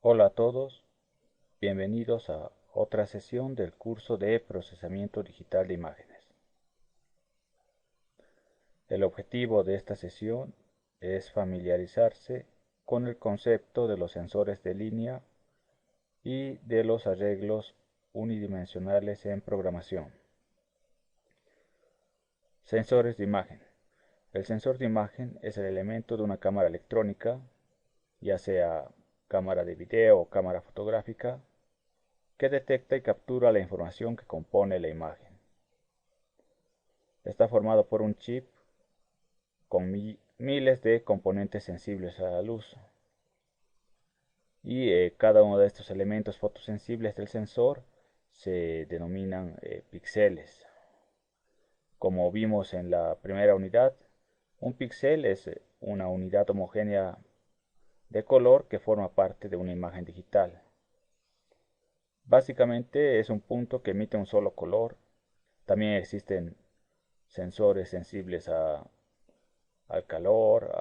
Hola a todos, bienvenidos a otra sesión del curso de procesamiento digital de imágenes. El objetivo de esta sesión es familiarizarse con el concepto de los sensores de línea y de los arreglos unidimensionales en programación. Sensores de imagen. El sensor de imagen es el elemento de una cámara electrónica, ya sea cámara de video o cámara fotográfica, que detecta y captura la información que compone la imagen. Está formado por un chip con miles de componentes sensibles a la luz, y cada uno de estos elementos fotosensibles del sensor se denominan píxeles. Como vimos en la primera unidad, un píxel es una unidad homogénea de color que forma parte de una imagen digital. Básicamente es un punto que emite un solo color. También existen sensores sensibles al calor,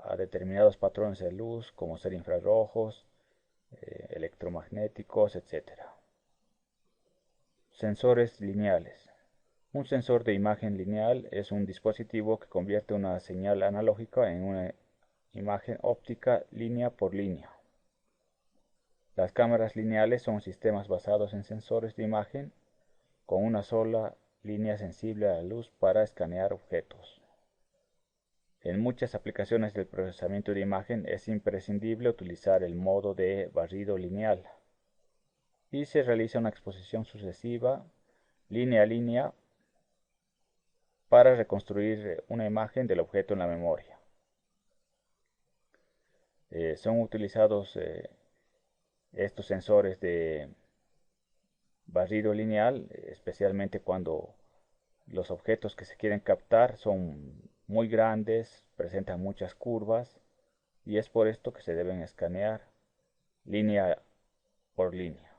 a determinados patrones de luz, como ser infrarrojos, electromagnéticos, etc. Sensores lineales. Un sensor de imagen lineal es un dispositivo que convierte una señal analógica en una imagen óptica línea por línea. Las cámaras lineales son sistemas basados en sensores de imagen con una sola línea sensible a la luz para escanear objetos. En muchas aplicaciones del procesamiento de imagen es imprescindible utilizar el modo de barrido lineal, y se realiza una exposición sucesiva, línea a línea, para reconstruir una imagen del objeto en la memoria. Son utilizados estos sensores de barrido lineal, especialmente cuando los objetos que se quieren captar son muy grandes, presentan muchas curvas, y es por esto que se deben escanear línea por línea.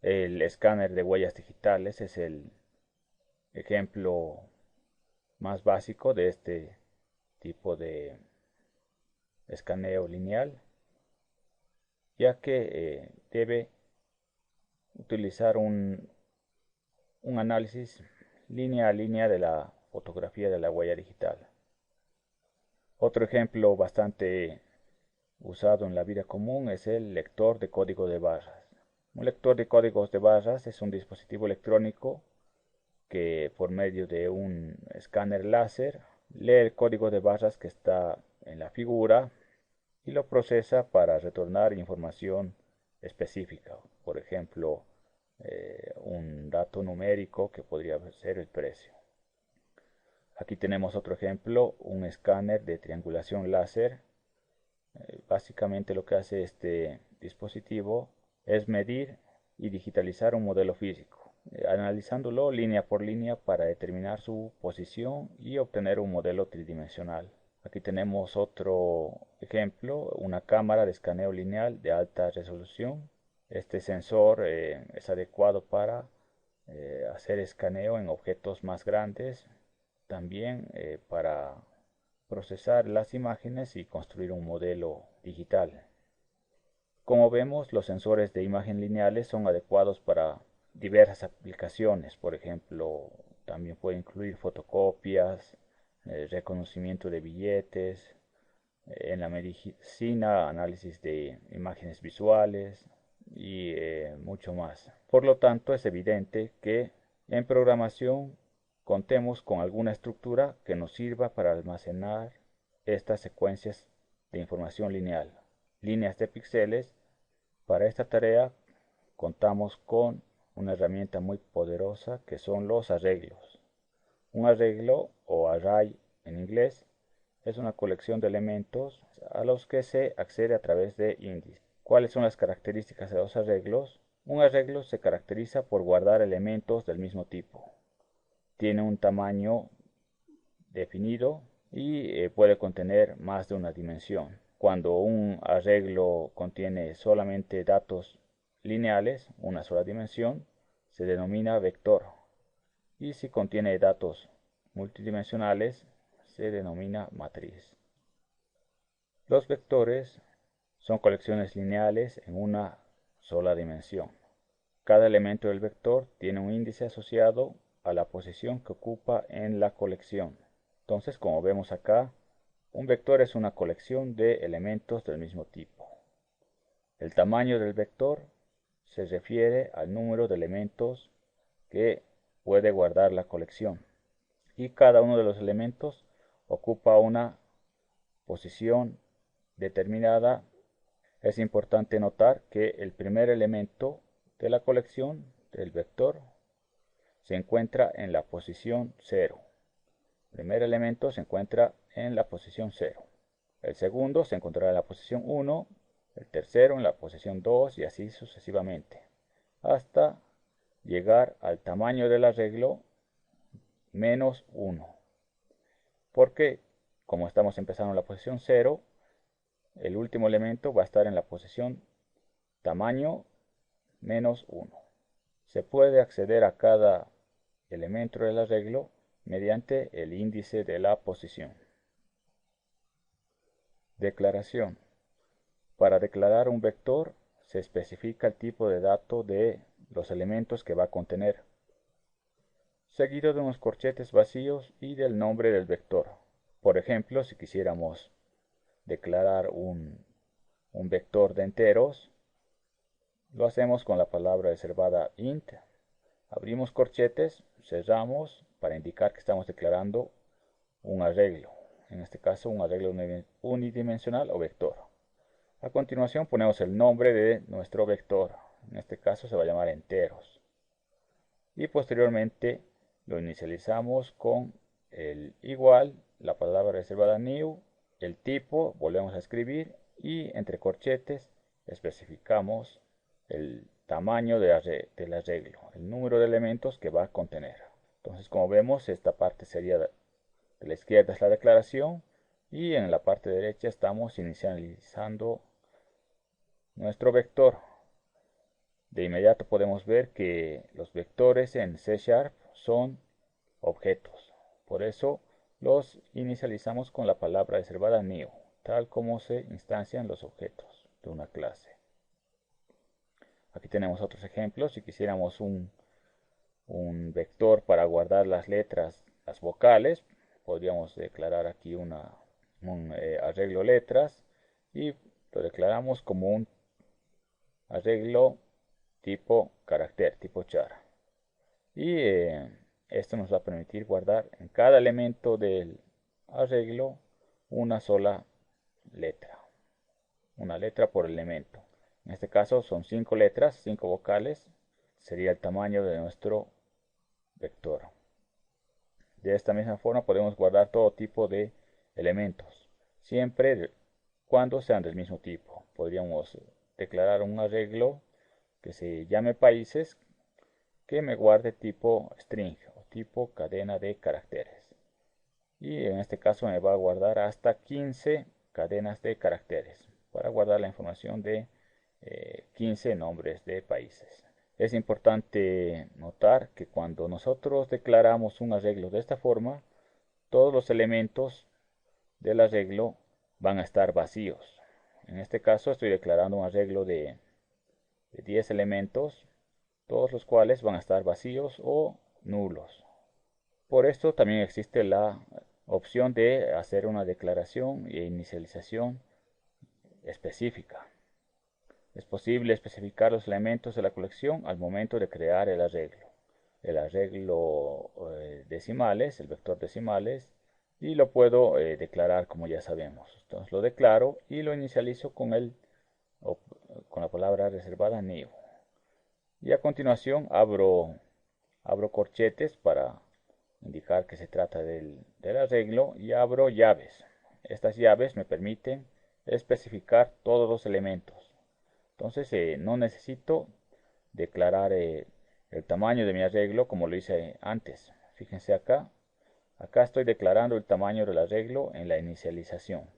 El escáner de huellas digitales es el ejemplo más básico de este tipo de escaneo lineal, ya que debe utilizar un análisis línea a línea de la fotografía de la huella digital. Otro ejemplo bastante usado en la vida común es el lector de código de barras. Un lector de códigos de barras es un dispositivo electrónico que, por medio de un escáner láser, lee el código de barras que está en la figura y lo procesa para retornar información específica. Por ejemplo, un dato numérico que podría ser el precio. Aquí tenemos otro ejemplo, un escáner de triangulación láser. Básicamente lo que hace este dispositivo es medir y digitalizar un modelo físico, analizándolo línea por línea para determinar su posición y obtener un modelo tridimensional. Aquí tenemos otro ejemplo, una cámara de escaneo lineal de alta resolución. Este sensor es adecuado para hacer escaneo en objetos más grandes, también para procesar las imágenes y construir un modelo digital. Como vemos, los sensores de imagen lineales son adecuados para diversas aplicaciones. Por ejemplo, también puede incluir fotocopias, reconocimiento de billetes, en la medicina, análisis de imágenes visuales y mucho más. Por lo tanto, es evidente que en programación contemos con alguna estructura que nos sirva para almacenar estas secuencias de información lineal, líneas de píxeles. Para esta tarea contamos con una herramienta muy poderosa que son los arreglos. Un arreglo, o array en inglés, es una colección de elementos a los que se accede a través de índices. ¿Cuáles son las características de los arreglos? Un arreglo se caracteriza por guardar elementos del mismo tipo. Tiene un tamaño definido y puede contener más de una dimensión. Cuando un arreglo contiene solamente datos lineales, una sola dimensión, se denomina vector. Y si contiene datos multidimensionales, se denomina matriz. Los vectores son colecciones lineales en una sola dimensión. Cada elemento del vector tiene un índice asociado a la posición que ocupa en la colección. Entonces, como vemos acá, un vector es una colección de elementos del mismo tipo. El tamaño del vector se refiere al número de elementos que puede guardar la colección, y cada uno de los elementos ocupa una posición determinada. Es importante notar que el primer elemento de la colección del vector se encuentra en la posición 0. El primer elemento se encuentra en la posición 0. El segundo se encontrará en la posición 1, el tercero en la posición 2 y así sucesivamente, hasta llegar al tamaño del arreglo menos 1. Porque como estamos empezando en la posición 0, el último elemento va a estar en la posición tamaño menos 1. Se puede acceder a cada elemento del arreglo mediante el índice de la posición. Declaración. Para declarar un vector se especifica el tipo de dato de los elementos que va a contener, seguido de unos corchetes vacíos y del nombre del vector. Por ejemplo, si quisiéramos declarar un vector de enteros, lo hacemos con la palabra reservada int. Abrimos corchetes, cerramos para indicar que estamos declarando un arreglo. En este caso, un arreglo unidimensional o vector. A continuación ponemos el nombre de nuestro vector. En este caso se va a llamar enteros. Y posteriormente lo inicializamos con el igual, la palabra reservada new, el tipo, volvemos a escribir y entre corchetes especificamos el tamaño del arreglo, el número de elementos que va a contener. Entonces, como vemos, esta parte sería de la izquierda es la declaración y en la parte derecha estamos inicializando nuestro vector. De inmediato podemos ver que los vectores en C# son objetos. Por eso los inicializamos con la palabra reservada new, tal como se instancian los objetos de una clase. Aquí tenemos otros ejemplos. Si quisiéramos un vector para guardar las letras, las vocales, podríamos declarar aquí un arreglo letras y lo declaramos como un arreglo tipo carácter, tipo char. Y esto nos va a permitir guardar en cada elemento del arreglo una sola letra. Una letra por elemento. En este caso son 5 letras, 5 vocales. Sería el tamaño de nuestro vector. De esta misma forma podemos guardar todo tipo de elementos, siempre cuando sean del mismo tipo. Podríamos declarar un arreglo que se llame países, que me guarde tipo string o tipo cadena de caracteres. Y en este caso me va a guardar hasta 15 cadenas de caracteres para guardar la información de 15 nombres de países. Es importante notar que cuando nosotros declaramos un arreglo de esta forma, todos los elementos del arreglo van a estar vacíos. En este caso estoy declarando un arreglo de 10 elementos, todos los cuales van a estar vacíos o nulos. Por esto también existe la opción de hacer una declaración e inicialización específica. Es posible especificar los elementos de la colección al momento de crear el arreglo. El arreglo decimales, el vector decimales, y lo puedo declarar como ya sabemos. Entonces lo declaro y lo inicializo con la palabra reservada new. Y a continuación abro corchetes para indicar que se trata del arreglo y abro llaves. Estas llaves me permiten especificar todos los elementos. Entonces no necesito declarar el tamaño de mi arreglo como lo hice antes. Fíjense acá. Acá estoy declarando el tamaño del arreglo en la inicialización.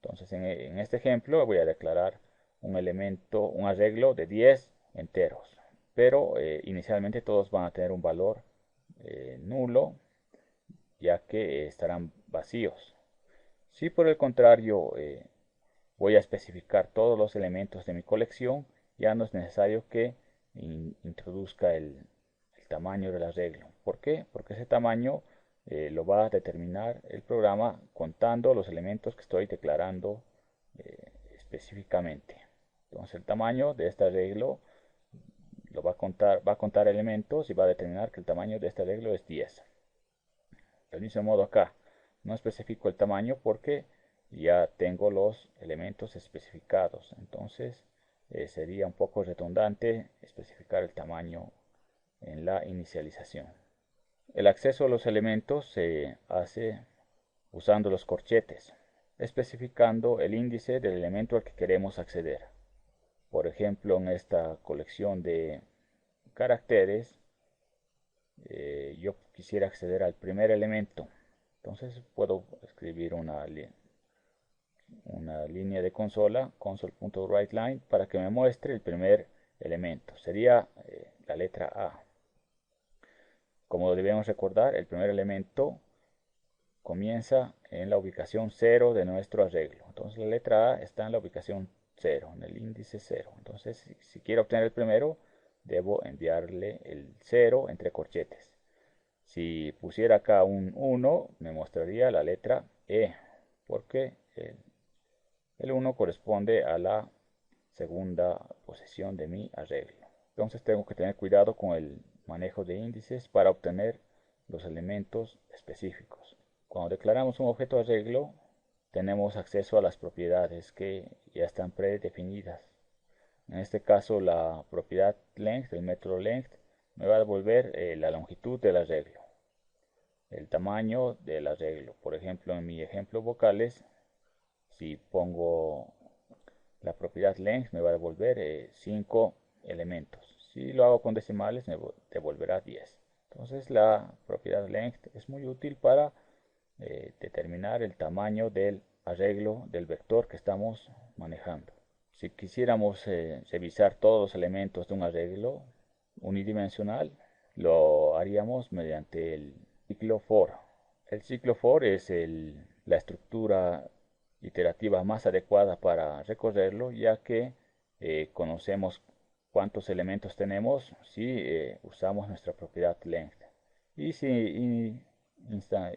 Entonces en este ejemplo voy a declarar un arreglo de 10 enteros. Pero inicialmente todos van a tener un valor nulo, ya que estarán vacíos. Si por el contrario voy a especificar todos los elementos de mi colección, ya no es necesario que introduzca el tamaño del arreglo. ¿Por qué? Porque ese tamaño lo va a determinar el programa contando los elementos que estoy declarando específicamente. Entonces el tamaño de este arreglo lo va a contar elementos y va a determinar que el tamaño de este arreglo es 10. Del mismo modo acá, no especifico el tamaño porque ya tengo los elementos especificados. Entonces sería un poco redundante especificar el tamaño en la inicialización. El acceso a los elementos se hace usando los corchetes, especificando el índice del elemento al que queremos acceder. Por ejemplo, en esta colección de caracteres, yo quisiera acceder al primer elemento. Entonces puedo escribir una línea de consola, console.writeLine, para que me muestre el primer elemento. Sería la letra A. Como debemos recordar, el primer elemento comienza en la ubicación 0 de nuestro arreglo. Entonces la letra A está en la ubicación 0, en el índice 0. Entonces si quiero obtener el primero, debo enviarle el 0 entre corchetes. Si pusiera acá un 1, me mostraría la letra E, porque el 1 corresponde a la segunda posición de mi arreglo. Entonces tengo que tener cuidado con el manejo de índices para obtener los elementos específicos. Cuando declaramos un objeto de arreglo, tenemos acceso a las propiedades que ya están predefinidas. En este caso, la propiedad length, el método length, me va a devolver la longitud del arreglo, el tamaño del arreglo. Por ejemplo, en mi ejemplo vocales, si pongo la propiedad length, me va a devolver 5 elementos. Si lo hago con decimales, me devolverá 10. Entonces la propiedad length es muy útil para determinar el tamaño del arreglo del vector que estamos manejando. Si quisiéramos revisar todos los elementos de un arreglo unidimensional, lo haríamos mediante el ciclo for. El ciclo for es la estructura iterativa más adecuada para recorrerlo, ya que conocemos cuántos elementos tenemos si usamos nuestra propiedad length. Y si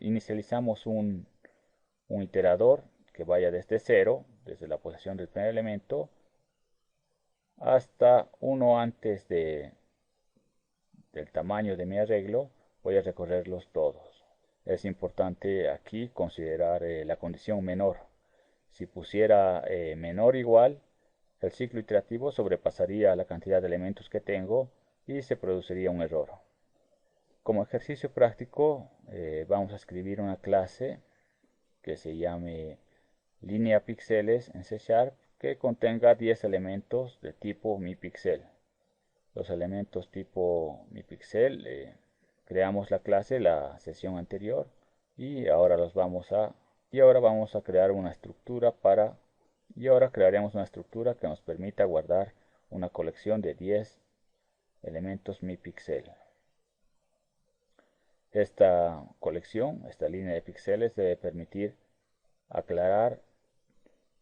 inicializamos un iterador que vaya desde 0, desde la posición del primer elemento, hasta 1 antes del tamaño de mi arreglo, voy a recorrerlos todos. Es importante aquí considerar la condición menor. Si pusiera menor o igual, el ciclo iterativo sobrepasaría la cantidad de elementos que tengo y se produciría un error. Como ejercicio práctico, vamos a escribir una clase que se llame línea píxeles en C# que contenga 10 elementos de tipo MiPixel. Los elementos tipo MiPixel creamos la clase la sesión anterior y ahora vamos a crear una estructura ahora crearemos una estructura que nos permita guardar una colección de 10 elementos MiPixel. Esta colección, esta línea de píxeles debe permitir aclarar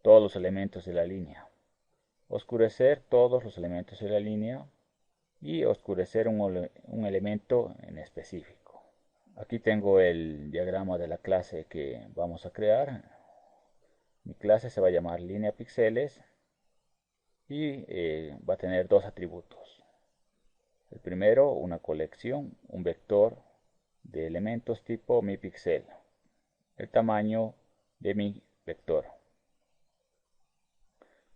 todos los elementos de la línea, oscurecer todos los elementos de la línea y oscurecer un elemento en específico. Aquí tengo el diagrama de la clase que vamos a crear. Mi clase se va a llamar línea píxeles y va a tener dos atributos. El primero, una colección, un vector de elementos tipo MiPixel. El tamaño de mi vector.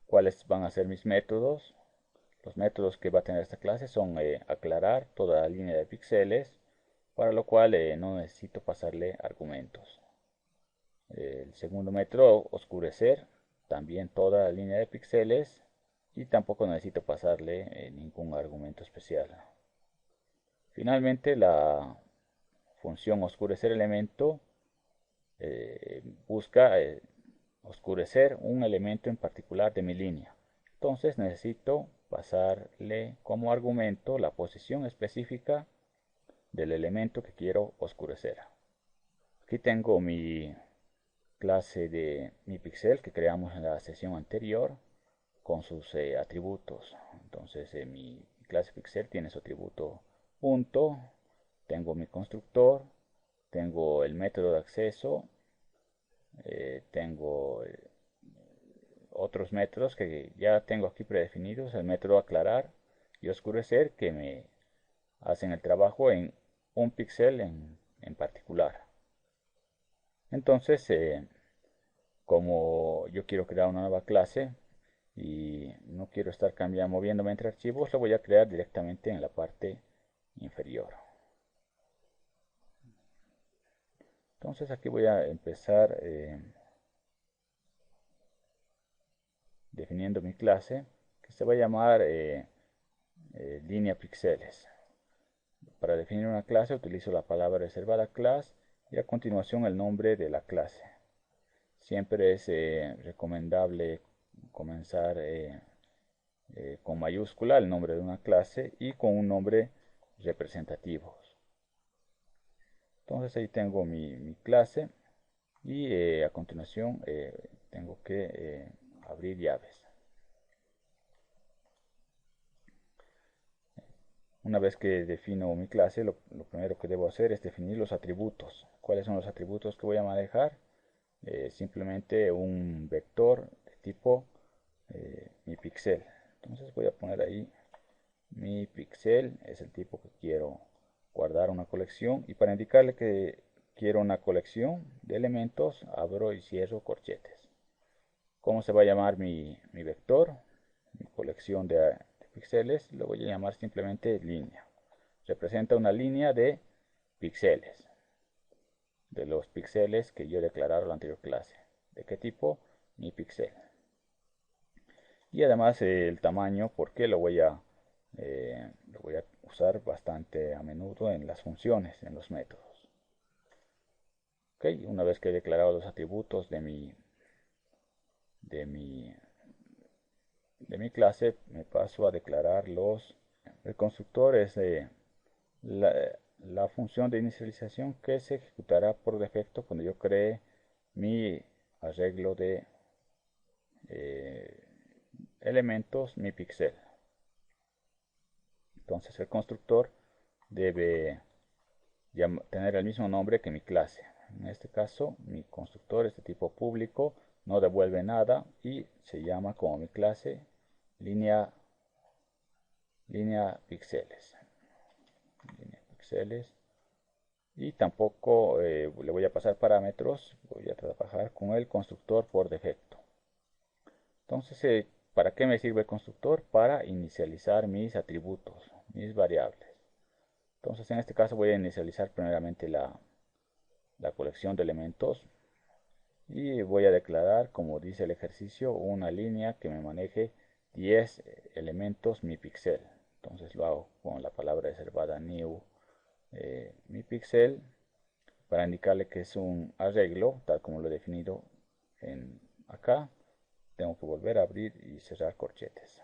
¿Cuáles van a ser mis métodos? Los métodos que va a tener esta clase son aclarar toda la línea de píxeles, para lo cual no necesito pasarle argumentos. El segundo método, oscurecer también toda la línea de píxeles y tampoco necesito pasarle ningún argumento especial. Finalmente, la función oscurecer elemento busca oscurecer un elemento en particular de mi línea. Entonces necesito pasarle como argumento la posición específica del elemento que quiero oscurecer. Aquí tengo mi clase de mi pixel que creamos en la sesión anterior con sus atributos. Entonces mi clase pixel tiene su atributo punto, tengo mi constructor, tengo el método de acceso, tengo otros métodos que ya tengo aquí predefinidos, el método aclarar y oscurecer, que me hacen el trabajo en un píxel en particular. Entonces, como yo quiero crear una nueva clase y no quiero estar moviéndome entre archivos, lo voy a crear directamente en la parte inferior. Entonces aquí voy a empezar definiendo mi clase, que se va a llamar línea píxeles. Para definir una clase utilizo la palabra reservada class y a continuación el nombre de la clase. Siempre es recomendable comenzar con mayúscula el nombre de una clase y con un nombre representativo. Entonces ahí tengo mi clase y a continuación tengo que abrir llaves. Una vez que defino mi clase, lo primero que debo hacer es definir los atributos. ¿Cuáles son los atributos que voy a manejar? Simplemente un vector de tipo mi pixel. Entonces voy a poner ahí mi pixel, es el tipo que quiero guardar una colección, y para indicarle que quiero una colección de elementos abro y cierro corchetes. ¿Cómo se va a llamar mi vector? Mi colección de píxeles lo voy a llamar simplemente línea. Representa una línea de píxeles, de los píxeles que yo he declarado en la anterior clase. ¿De qué tipo? Mi píxel. Y además el tamaño, porque lo voy a usar bastante a menudo en las funciones, en los métodos. Una vez que he declarado los atributos de mi clase, me paso a declarar el constructor es la función de inicialización que se ejecutará por defecto cuando yo cree mi arreglo de elementos, mi pixel. Entonces el constructor debe tener el mismo nombre que mi clase. En este caso, mi constructor es de tipo público, no devuelve nada y se llama como mi clase línea píxeles. Y tampoco le voy a pasar parámetros, voy a trabajar con el constructor por defecto. Entonces, ¿para qué me sirve el constructor? Para inicializar mis atributos, mis variables. Entonces, en este caso voy a inicializar primeramente la colección de elementos y voy a declarar, como dice el ejercicio, una línea que me maneje 10 elementos mi pixel. Entonces lo hago con la palabra reservada new mi pixel para indicarle que es un arreglo, tal como lo he definido acá. Tengo que volver a abrir y cerrar corchetes,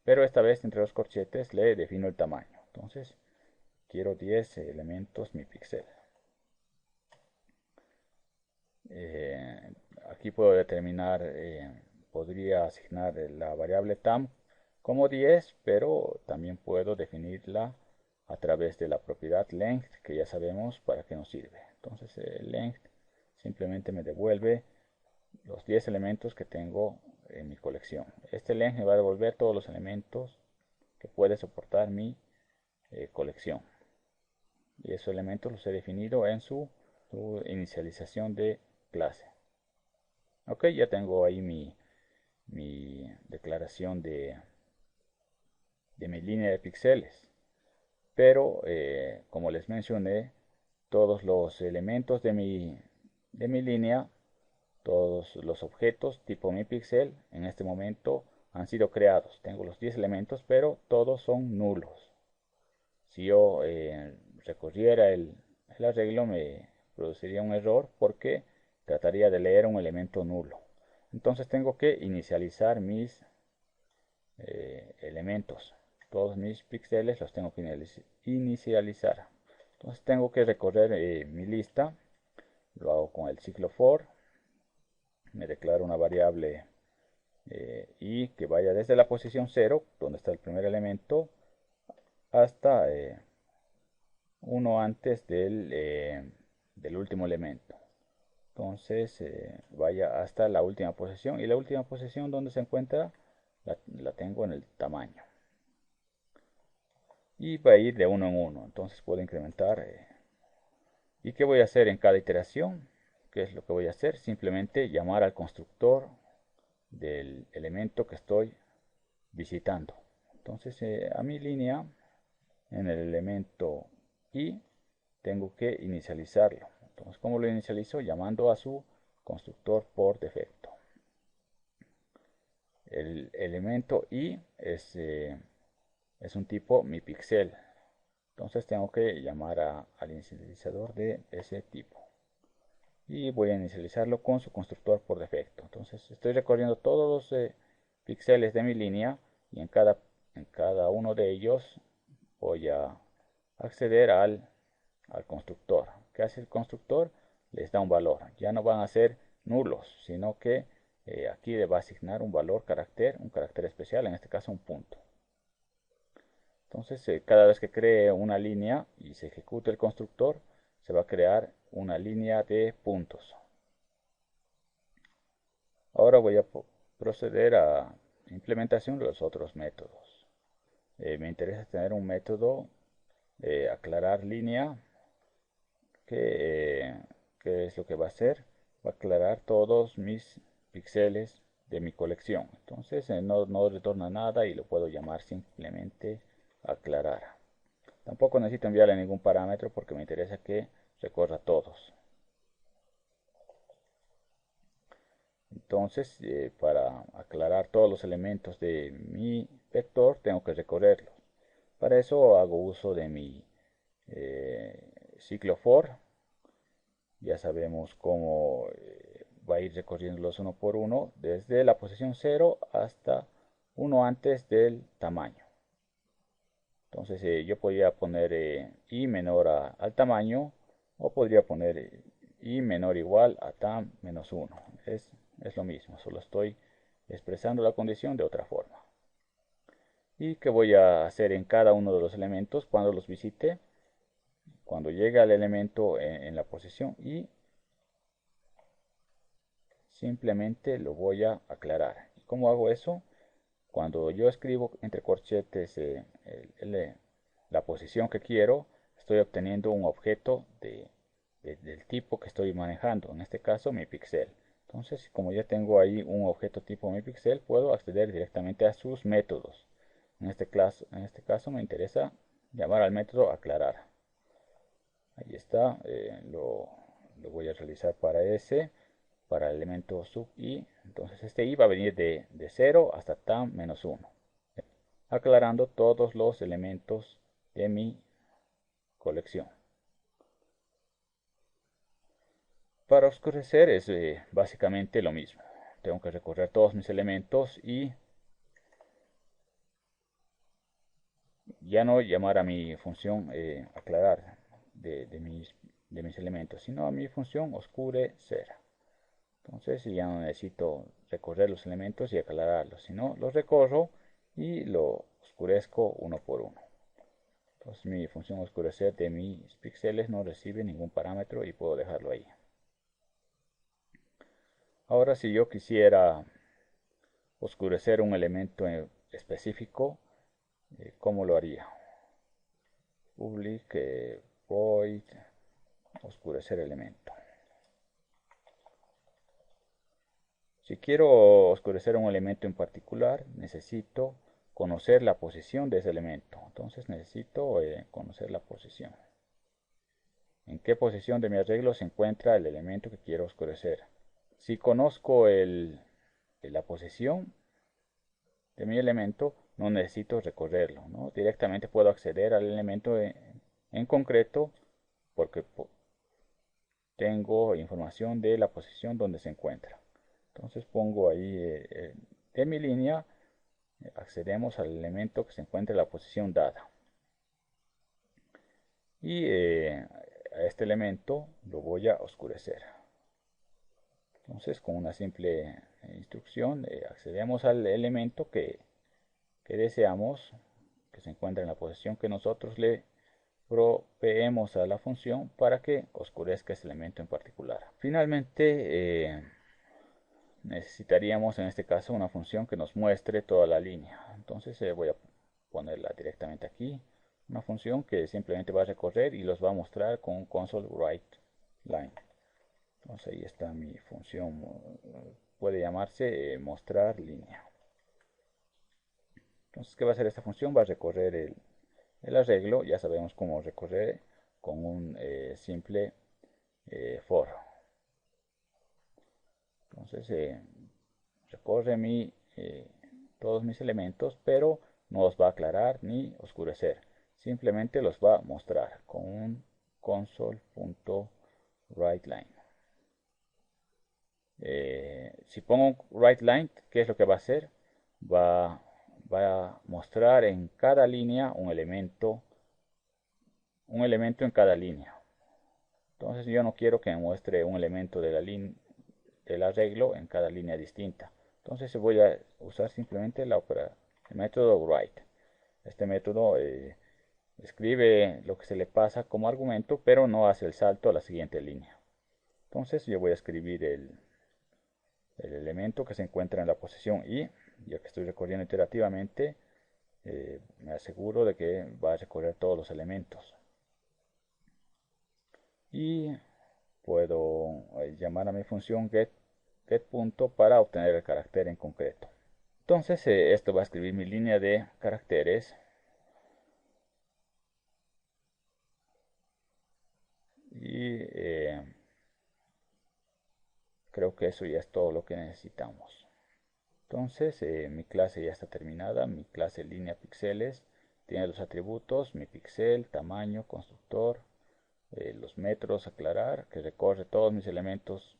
pero esta vez entre los corchetes le defino el tamaño. Entonces quiero 10 elementos mi pixel. Aquí puedo determinar, podría asignar la variable tam como 10, pero también puedo definirla a través de la propiedad length, que ya sabemos para qué nos sirve. Entonces length simplemente me devuelve los 10 elementos que tengo en mi colección. Este length me va a devolver todos los elementos que puede soportar mi colección. Y esos elementos los he definido en su inicialización de clase. Ok, ya tengo ahí mi declaración de mi línea de píxeles. Pero como les mencioné, todos los elementos de mi línea, todos los objetos tipo mi píxel en este momento han sido creados. Tengo los 10 elementos, pero todos son nulos. Si yo recorriera el arreglo, me produciría un error porque trataría de leer un elemento nulo. Entonces tengo que inicializar mis elementos. Todos mis píxeles los tengo que inicializar. Entonces tengo que recorrer mi lista. Lo hago con el ciclo for. me declaro una variable y que vaya desde la posición 0, donde está el primer elemento, hasta uno antes del último elemento. Entonces vaya hasta la última posición, y la última posición donde se encuentra la tengo en el tamaño, y va a ir de uno en uno. Entonces puedo incrementar. ¿Y qué voy a hacer en cada iteración? ¿Qué es lo que voy a hacer? Simplemente llamar al constructor del elemento que estoy visitando. Entonces a mi línea, en el elemento i, tengo que inicializarlo. Entonces, ¿cómo lo inicializo? Llamando a su constructor por defecto. El elemento i es un tipo mi pixel. Entonces tengo que llamar al inicializador de ese tipo. Y voy a inicializarlo con su constructor por defecto. Entonces estoy recorriendo todos los píxeles de mi línea, y en cada uno de ellos voy a acceder al constructor. ¿Qué hace el constructor? Les da un valor. Ya no van a ser nulos, sino que aquí le va a asignar un valor, un carácter especial, en este caso un punto. Entonces cada vez que cree una línea y se ejecute el constructor, se va a crear una línea de puntos. Ahora voy a proceder a implementación de los otros métodos. Me interesa tener un método aclarar línea, que es lo que va a hacer. Va a aclarar todos mis píxeles de mi colección. Entonces no retorna nada y lo puedo llamar simplemente aclarar. Tampoco necesito enviarle ningún parámetro porque me interesa que recorra todos. Entonces, para aclarar todos los elementos de mi vector, tengo que recorrerlos. Para eso hago uso de mi ciclo for. Ya sabemos cómo va a ir recorriéndolos uno por uno, desde la posición 0 hasta uno antes del tamaño. Entonces yo podría poner i menor al tamaño, o podría poner i menor o igual a tam menos 1. Es lo mismo, solo estoy expresando la condición de otra forma. ¿Y qué voy a hacer en cada uno de los elementos cuando los visite? Cuando llegue al elemento en la posición y simplemente lo voy a aclarar. ¿Y cómo hago eso? Cuando yo escribo entre corchetes la posición que quiero, estoy obteniendo un objeto del tipo que estoy manejando, en este caso mi pixel. Entonces, como ya tengo ahí un objeto tipo mi pixel, puedo acceder directamente a sus métodos. En este caso me interesa llamar al método aclarar. Ahí está, lo voy a realizar para el elemento sub i. Entonces este i va a venir de 0 hasta tam menos 1, aclarando todos los elementos de mi colección. Para oscurecer es básicamente lo mismo. Tengo que recorrer todos mis elementos y ya no llamar a mi función aclarar de mis elementos, sino a mi función oscurecer. Entonces ya no necesito recorrer los elementos y aclararlos, sino los recorro y lo oscurezco uno por uno. Entonces mi función oscurecer de mis píxeles no recibe ningún parámetro y puedo dejarlo ahí. Ahora, si yo quisiera oscurecer un elemento específico, ¿cómo lo haría? Public void oscurecer elemento. Si quiero oscurecer un elemento en particular, necesito conocer la posición de ese elemento. Entonces necesito conocer la posición. ¿En qué posición de mi arreglo se encuentra el elemento que quiero oscurecer? Si conozco la posición de mi elemento, no necesito recorrerlo, ¿no? Directamente puedo acceder al elemento en concreto, porque tengo información de la posición donde se encuentra. Entonces pongo ahí de mi línea, accedemos al elemento que se encuentra en la posición dada. Y a este elemento lo voy a oscurecer. Entonces, con una simple instrucción accedemos al elemento que deseamos, que se encuentra en la posición que nosotros le proveemos a la función para que oscurezca ese elemento en particular. Finalmente, necesitaríamos en este caso una función que nos muestre toda la línea. Entonces voy a ponerla directamente aquí. Una función que simplemente va a recorrer y los va a mostrar con console.writeLine. Entonces ahí está mi función. Puede llamarse mostrar línea. Entonces, ¿qué va a hacer esta función? Va a recorrer el arreglo. Ya sabemos cómo recorrer con un simple for. Entonces recorre todos mis elementos, pero no los va a aclarar ni oscurecer. Simplemente los va a mostrar con un console.writeLine. Si pongo writeLine, ¿qué es lo que va a hacer? Va a mostrar en cada línea un elemento en cada línea. Entonces yo no quiero que me muestre un elemento del arreglo en cada línea distinta. Entonces voy a usar simplemente el método write. Este método escribe lo que se le pasa como argumento, pero no hace el salto a la siguiente línea. Entonces yo voy a escribir el elemento que se encuentra en la posición y, ya que estoy recorriendo iterativamente, me aseguro de que va a recorrer todos los elementos. Y puedo llamar a mi función getPunto para obtener el carácter en concreto. Entonces esto va a escribir mi línea de caracteres. Y creo que eso ya es todo lo que necesitamos. Entonces mi clase ya está terminada. Mi clase línea píxeles tiene los atributos, mi píxel, tamaño, constructor, los metros aclarar, que recorre todos mis elementos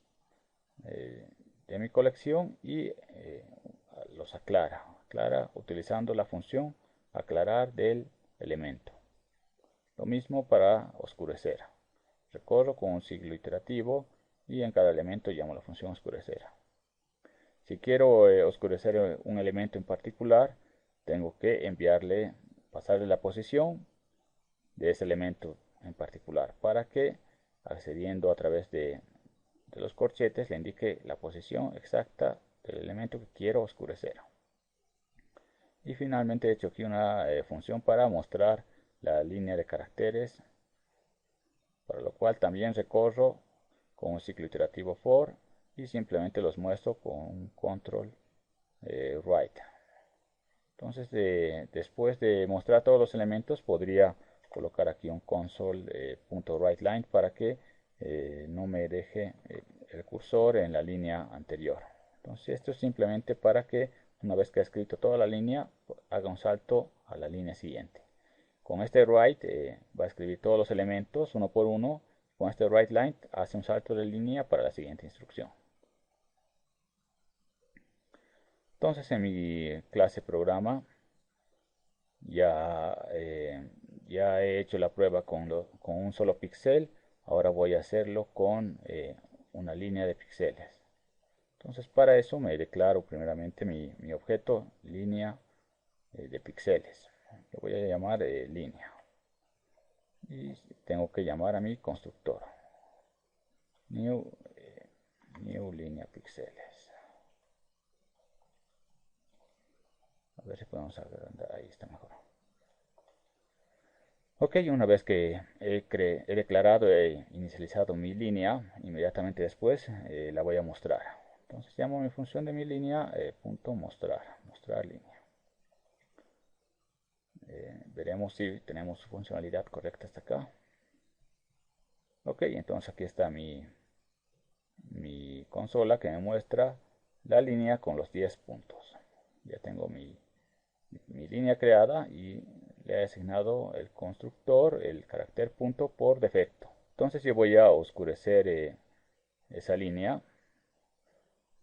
de mi colección y los aclara utilizando la función aclarar del elemento. Lo mismo para oscurecer. Recorro con un ciclo iterativo y en cada elemento llamo la función oscurecer. Si quiero oscurecer un elemento en particular, tengo que pasarle la posición de ese elemento en particular para que, accediendo a través de los corchetes, le indique la posición exacta del elemento que quiero oscurecer. Y finalmente he hecho aquí una función para mostrar la línea de caracteres, para lo cual también recorro con un ciclo iterativo for y simplemente los muestro con un control write. Entonces después de mostrar todos los elementos podría colocar aquí un console.writeLine para que no me deje el cursor en la línea anterior. Entonces esto es simplemente para que una vez que ha escrito toda la línea haga un salto a la línea siguiente. Con este write va a escribir todos los elementos uno por uno. Con este writeLine hace un salto de línea para la siguiente instrucción. Entonces en mi clase programa ya he hecho la prueba con un solo píxel. Ahora voy a hacerlo con una línea de píxeles. Entonces para eso me declaro primeramente mi objeto línea de píxeles. Lo voy a llamar línea. Y tengo que llamar a mi constructor new línea píxeles. A ver si podemos agrandar, ahí está mejor. Ok, una vez que he declarado e inicializado mi línea, inmediatamente después la voy a mostrar. Entonces llamo mi función de mi línea punto mostrar línea. Veremos si tenemos funcionalidad correcta hasta acá. Ok, entonces aquí está mi consola que me muestra la línea con los 10 puntos. Ya tengo mi línea creada y le he asignado el constructor, el carácter punto por defecto. Entonces yo voy a oscurecer esa línea,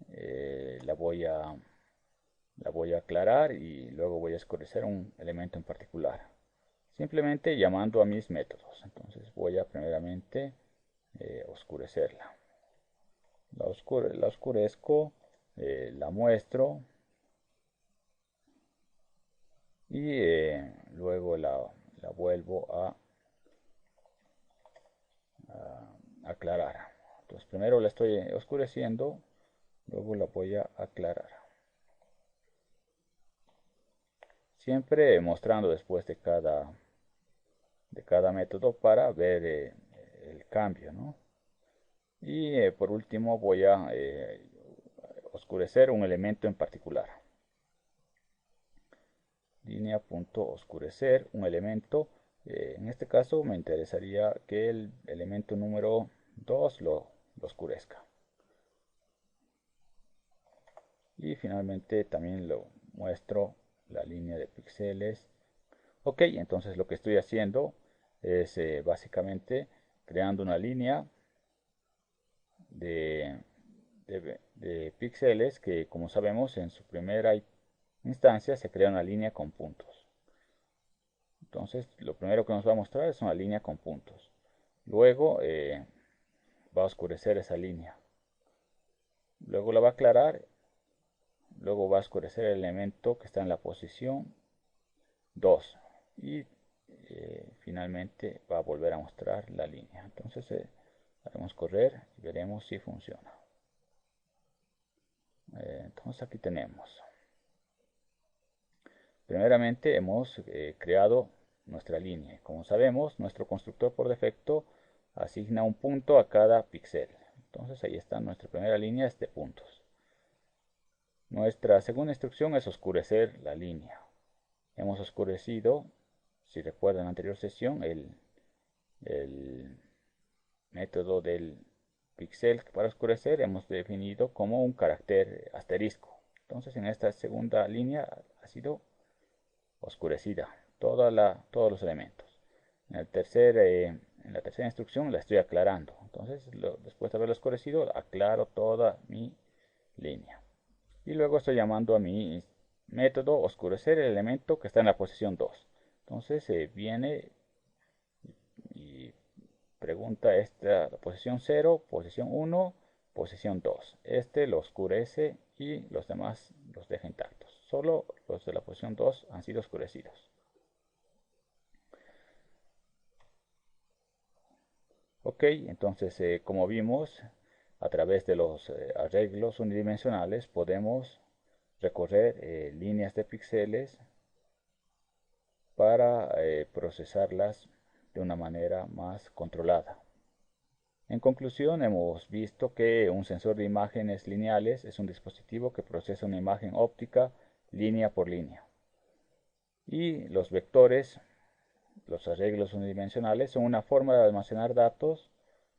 la voy a aclarar y luego voy a oscurecer un elemento en particular. Simplemente llamando a mis métodos. Entonces voy a primeramente oscurecerla. la oscurezco, la muestro y luego la vuelvo a aclarar. Entonces primero la estoy oscureciendo, luego la voy a aclarar. Siempre mostrando después de cada método para ver el cambio, ¿no? Y por último voy a oscurecer un elemento en particular. Línea punto oscurecer un elemento. En este caso me interesaría que el elemento número 2 lo oscurezca. Y finalmente también lo muestro la línea de píxeles. Ok, entonces lo que estoy haciendo es básicamente creando una línea de píxeles que, como sabemos, en su primera instancia se crea una línea con puntos. Entonces lo primero que nos va a mostrar es una línea con puntos. Luego va a oscurecer esa línea. Luego la va a aclarar. Luego va a oscurecer el elemento que está en la posición 2. Y finalmente va a volver a mostrar la línea. Entonces haremos correr y veremos si funciona. Entonces aquí tenemos. Primeramente hemos creado nuestra línea. Como sabemos, nuestro constructor por defecto asigna un punto a cada píxel. Entonces ahí está nuestra primera línea de puntos. Nuestra segunda instrucción es oscurecer la línea. Hemos oscurecido, si recuerdan en la anterior sesión, el método del píxel para oscurecer hemos definido como un carácter asterisco. Entonces en esta segunda línea ha sido oscurecida todos los elementos. En la tercera instrucción la estoy aclarando. Entonces después de haberlo oscurecido aclaro toda mi línea. Y luego estoy llamando a mi método oscurecer el elemento que está en la posición 2. Entonces viene y pregunta esta posición 0, posición 1, posición 2. Este lo oscurece y los demás los deja intactos. Solo los de la posición 2 han sido oscurecidos. Ok, entonces como vimos, a través de los arreglos unidimensionales podemos recorrer líneas de píxeles para procesarlas de una manera más controlada. En conclusión, hemos visto que un sensor de imágenes lineales es un dispositivo que procesa una imagen óptica línea por línea. Y los vectores, los arreglos unidimensionales, son una forma de almacenar datos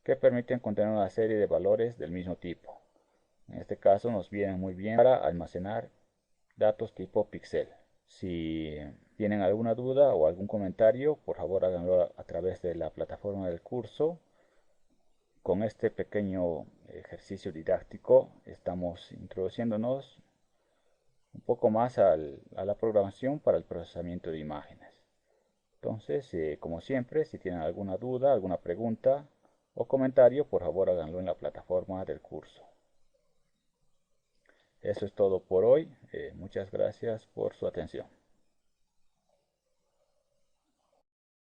que permiten contener una serie de valores del mismo tipo. En este caso nos vienen muy bien para almacenar datos tipo píxel. Si tienen alguna duda o algún comentario, por favor háganlo a través de la plataforma del curso. Con este pequeño ejercicio didáctico estamos introduciéndonos un poco más a la programación para el procesamiento de imágenes. Entonces, como siempre, si tienen alguna duda, alguna pregunta o comentario, por favor háganlo en la plataforma del curso. Eso es todo por hoy. Muchas gracias por su atención.